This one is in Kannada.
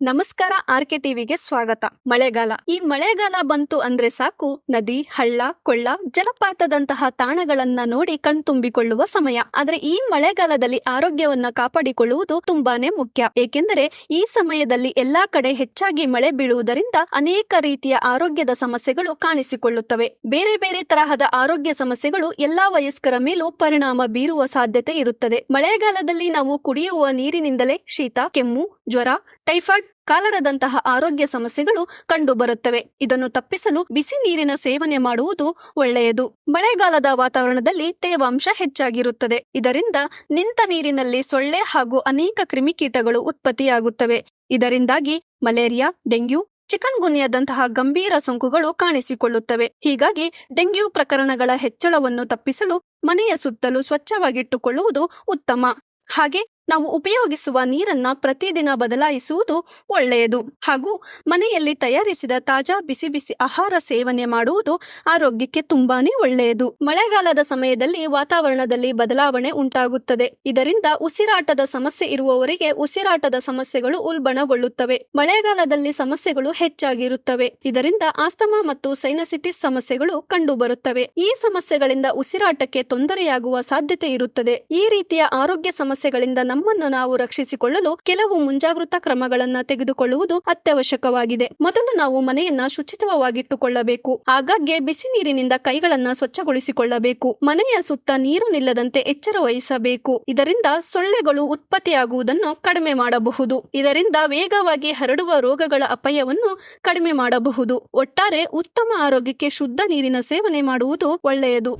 ನಮಸ್ಕಾರ. ಆರ್ಕೆ ಟಿವಿಗೆ ಸ್ವಾಗತ. ಮಳೆಗಾಲ. ಈ ಮಳೆಗಾಲ ಬಂತು ಅಂದ್ರೆ ಸಾಕು, ನದಿ, ಹಳ್ಳ, ಕೊಳ್ಳ, ಜಲಪಾತದಂತಹ ತಾಣಗಳನ್ನ ನೋಡಿ ಕಣ್ತುಂಬಿಕೊಳ್ಳುವ ಸಮಯ. ಆದ್ರೆ ಈ ಮಳೆಗಾಲದಲ್ಲಿ ಆರೋಗ್ಯವನ್ನ ಕಾಪಾಡಿಕೊಳ್ಳುವುದು ತುಂಬಾನೇ ಮುಖ್ಯ. ಏಕೆಂದರೆ ಈ ಸಮಯದಲ್ಲಿ ಎಲ್ಲಾ ಕಡೆ ಹೆಚ್ಚಾಗಿ ಮಳೆ ಬೀಳುವುದರಿಂದ ಅನೇಕ ರೀತಿಯ ಆರೋಗ್ಯದ ಸಮಸ್ಯೆಗಳು ಕಾಣಿಸಿಕೊಳ್ಳುತ್ತವೆ. ಬೇರೆ ಬೇರೆ ತರಹದ ಆರೋಗ್ಯ ಸಮಸ್ಯೆಗಳು ಎಲ್ಲಾ ವಯಸ್ಕರ ಮೇಲೂ ಪರಿಣಾಮ ಬೀರುವ ಸಾಧ್ಯತೆ ಇರುತ್ತದೆ. ಮಳೆಗಾಲದಲ್ಲಿ ನಾವು ಕುಡಿಯುವ ನೀರಿನಿಂದಲೇ ಶೀತ, ಕೆಮ್ಮು, ಜ್ವರ, ಟೈಫಾಯ್ಡ್, ಕಾಲರದಂತಹ ಆರೋಗ್ಯ ಸಮಸ್ಯೆಗಳು ಕಂಡು ಬರುತ್ತವೆ. ಇದನ್ನು ತಪ್ಪಿಸಲು ಬಿಸಿ ನೀರಿನ ಸೇವನೆ ಮಾಡುವುದು ಒಳ್ಳೆಯದು. ಮಳೆಗಾಲದ ವಾತಾವರಣದಲ್ಲಿ ತೇವಾಂಶ ಹೆಚ್ಚಾಗಿರುತ್ತದೆ. ಇದರಿಂದ ನಿಂತ ನೀರಿನಲ್ಲಿ ಸೊಳ್ಳೆ ಹಾಗೂ ಅನೇಕ ಕ್ರಿಮಿಕೀಟಗಳು ಉತ್ಪತ್ತಿಯಾಗುತ್ತವೆ. ಇದರಿಂದಾಗಿ ಮಲೇರಿಯಾ, ಡೆಂಗ್ಯೂ, ಚಿಕನ್ ಗುನ್ಯಾದಂತಹ ಗಂಭೀರ ಸೋಂಕುಗಳು ಕಾಣಿಸಿಕೊಳ್ಳುತ್ತವೆ. ಹೀಗಾಗಿ ಡೆಂಗ್ಯೂ ಪ್ರಕರಣಗಳ ಹೆಚ್ಚಳವನ್ನು ತಪ್ಪಿಸಲು ಮನೆಯ ಸುತ್ತಲೂ ಸ್ವಚ್ಛವಾಗಿಟ್ಟುಕೊಳ್ಳುವುದು ಉತ್ತಮ. ಹಾಗೆ ನಾವು ಉಪಯೋಗಿಸುವ ನೀರನ್ನ ಪ್ರತಿದಿನ ಬದಲಾಯಿಸುವುದು ಒಳ್ಳೆಯದು. ಹಾಗೂ ಮನೆಯಲ್ಲಿ ತಯಾರಿಸಿದ ತಾಜಾ ಬಿಸಿ ಬಿಸಿ ಆಹಾರ ಸೇವನೆ ಮಾಡುವುದು ಆರೋಗ್ಯಕ್ಕೆ ತುಂಬಾನೇ ಒಳ್ಳೆಯದು. ಮಳೆಗಾಲದ ಸಮಯದಲ್ಲಿ ವಾತಾವರಣದಲ್ಲಿ ಬದಲಾವಣೆ ಉಂಟಾಗುತ್ತದೆ. ಇದರಿಂದ ಉಸಿರಾಟದ ಸಮಸ್ಯೆ ಇರುವವರಿಗೆ ಉಸಿರಾಟದ ಸಮಸ್ಯೆಗಳು ಉಲ್ಬಣಗೊಳ್ಳುತ್ತವೆ. ಮಳೆಗಾಲದಲ್ಲಿ ಸಮಸ್ಯೆಗಳು ಹೆಚ್ಚಾಗಿರುತ್ತವೆ. ಇದರಿಂದ ಆಸ್ತಮಾ ಮತ್ತು ಸೈನಸಿಟಿಸ್ ಸಮಸ್ಯೆಗಳು ಕಂಡುಬರುತ್ತವೆ. ಈ ಸಮಸ್ಯೆಗಳಿಂದ ಉಸಿರಾಟಕ್ಕೆ ತೊಂದರೆಯಾಗುವ ಸಾಧ್ಯತೆ ಇರುತ್ತದೆ. ಈ ರೀತಿಯ ಆರೋಗ್ಯ ಸಮಸ್ಯೆಗಳಿಂದ ನಮ್ಮನ್ನು ನಾವು ರಕ್ಷಿಸಿಕೊಳ್ಳಲು ಕೆಲವು ಮುಂಜಾಗೃತಾ ಕ್ರಮಗಳನ್ನು ತೆಗೆದುಕೊಳ್ಳುವುದು ಅತ್ಯವಶ್ಯಕವಾಗಿದೆ. ಮೊದಲು ನಾವು ಮನೆಯನ್ನ ಶುಚಿತ್ವವಾಗಿಟ್ಟುಕೊಳ್ಳಬೇಕು. ಆಗಾಗ್ಗೆ ಬಿಸಿ ನೀರಿನಿಂದ ಕೈಗಳನ್ನ ಸ್ವಚ್ಛಗೊಳಿಸಿಕೊಳ್ಳಬೇಕು. ಮನೆಯ ಸುತ್ತ ನೀರು ನಿಲ್ಲದಂತೆ ಎಚ್ಚರ ವಹಿಸಬೇಕು. ಇದರಿಂದ ಸೊಳ್ಳೆಗಳು ಉತ್ಪತ್ತಿಯಾಗುವುದನ್ನು ಕಡಿಮೆ ಮಾಡಬಹುದು. ಇದರಿಂದ ವೇಗವಾಗಿ ಹರಡುವ ರೋಗಗಳ ಅಪಾಯವನ್ನು ಕಡಿಮೆ ಮಾಡಬಹುದು. ಒಟ್ಟಾರೆ ಉತ್ತಮ ಆರೋಗ್ಯಕ್ಕೆ ಶುದ್ಧ ನೀರಿನ ಸೇವನೆ ಮಾಡುವುದು ಒಳ್ಳೆಯದು.